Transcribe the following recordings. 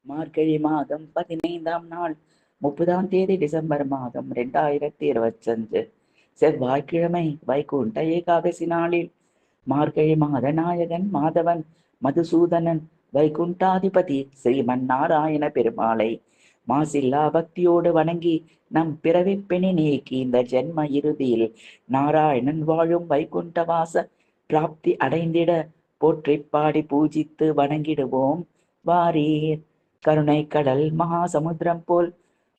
மார்கழி மாதம் 15ஆம் நாள் 30ஆம் தேதி டிசம்பர் மாதம் 2025 செவ்வாய்க்கிழமை வைகுண்ட ஏகாதசி நாளில் மார்கழி மாத நாயகன் மாதவன் மதுசூதனன் வைகுண்டாதிபதி ஸ்ரீமன் நாராயண பெருமாளை மாசில்லா பக்தியோடு வணங்கி நம் பிறவிப்பிணி நீக்கி இந்த ஜென்ம இறுதியில் நாராயணன் வாழும் வைகுண்டவாச பிராப்தி அடைந்திட போற்றி பாடி பூஜித்து வணங்கிடுவோம் வாரீர். கருணை கடல் மகா சமுத்திரம் போல்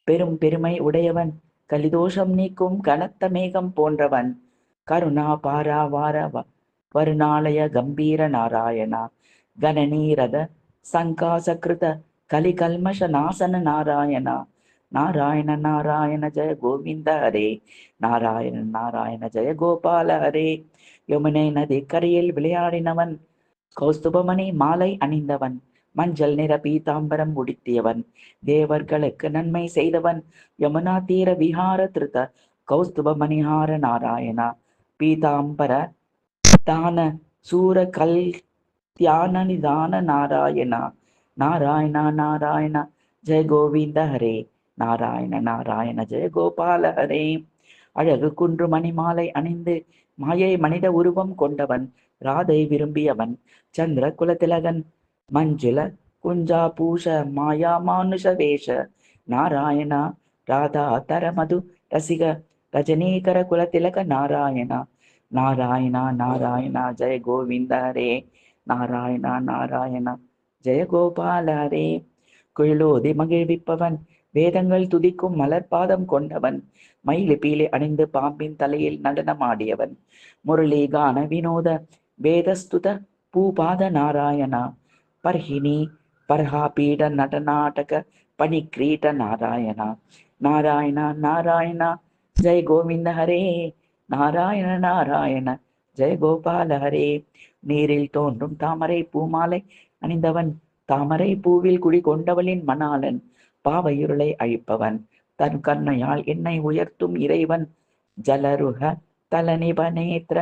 பெரும் பெருமை உடையவன், கலிதோஷம் நீக்கும் கனத்த மேகம் போன்றவன், கருணா பாராவார வருணாலய கம்பீர நாராயணா, கணநீரத சங்காசகிருத கலிகல்மஷ நாசன நாராயணா, நாராயண நாராயண ஜெய கோவிந்த ஹரே, நாராயண நாராயண ஜெய கோபால ஹரே. யமுனை நதி கரையில் விளையாடினவன், கௌஸ்துபமணி மாலை அணிந்தவன், மஞ்சள் நிற பீதாம்பரம் உடுத்தியவன், தேவர்களுக்கு நன்மை செய்தவன், யமுனா தீர விஹார திருத கௌஸ்துபமணிஹார நாராயணா, பீதாம்பர தான சூர கல் தியான நிதான நாராயணா, நாராயண நாராயண ஜெய கோவிந்த ஹரே, நாராயண நாராயண ஜெய கோபால ஹரே. அழகு குன்று மணிமாலை அணிந்து மாயை மனித உருவம் கொண்டவன், ராதை விரும்பியவன், சந்திர குலதிலகன், மஞ்சுள குஞ்சா பூஷ மாயா மானுஷ வேஷ, நாராயணா ராதா தர மது ரசிக ரஜனீகர குலதிலக நாராயணா, நாராயணா நாராயணா ஜெய கோவிந்த ஹரே, நாராயணா நாராயணா ஜெய கோபால ஹரே. குழலோதி மகிழ்விப்பவன், வேதங்கள் துதிக்கும் மலர்பாதம் கொண்டவன், மயிலி பீலி அணிந்து பாம்பின் தலையில் நடனமாடியவன், முரளி கான வினோத வேதஸ்துத பூபாத நாராயணா, பர்ஹினி பர்ஹாபீட நடநாடக பணிக்ரீட நாராயணா, நாராயண நாராயண ஜெய கோவிந்த ஹரே, நாராயண நாராயண ஜெய கோபால ஹரே. நீரில் தோன்றும் தாமரை பூமாலை அணிந்தவன், தாமரை பூவில் குடி கொண்டவளின் மணாளன், பாவையுருளை அழிப்பவன், தன் கண்ணையால் என்னை உயர்த்தும் இறைவன், ஜலருக தலநிபநேத்ர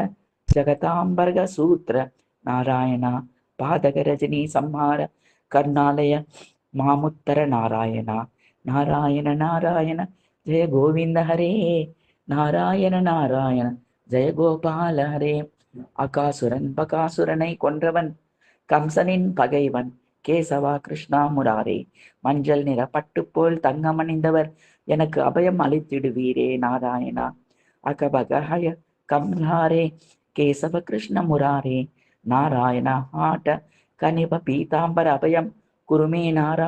ஜகதாம்பர்க சூத்ர நாராயணா, பாதக ரஜினி சம்ஹார கர்ணாலய மாமுத்தர நாராயணா, நாராயண நாராயண ஜெய கோவிந்த ஹரே, நாராயண நாராயண ஜெய கோபால ஹரே. அகாசுரன் பகாசுரனை கொன்றவன், கம்சனின் பகைவன், கேசவா கிருஷ்ணா முராரே, மஞ்சள் நிற பட்டுப்போல் தங்கமணிந்தவர், எனக்கு அபயம் அளித்திடுவீரே நாராயணா, அகபகஹய கம்ஹாரே, கேசவ கிருஷ்ண முராரே, நாராயண ஆட்ட கனிப பீதாம்பர அபயம் குருமே நாராயண.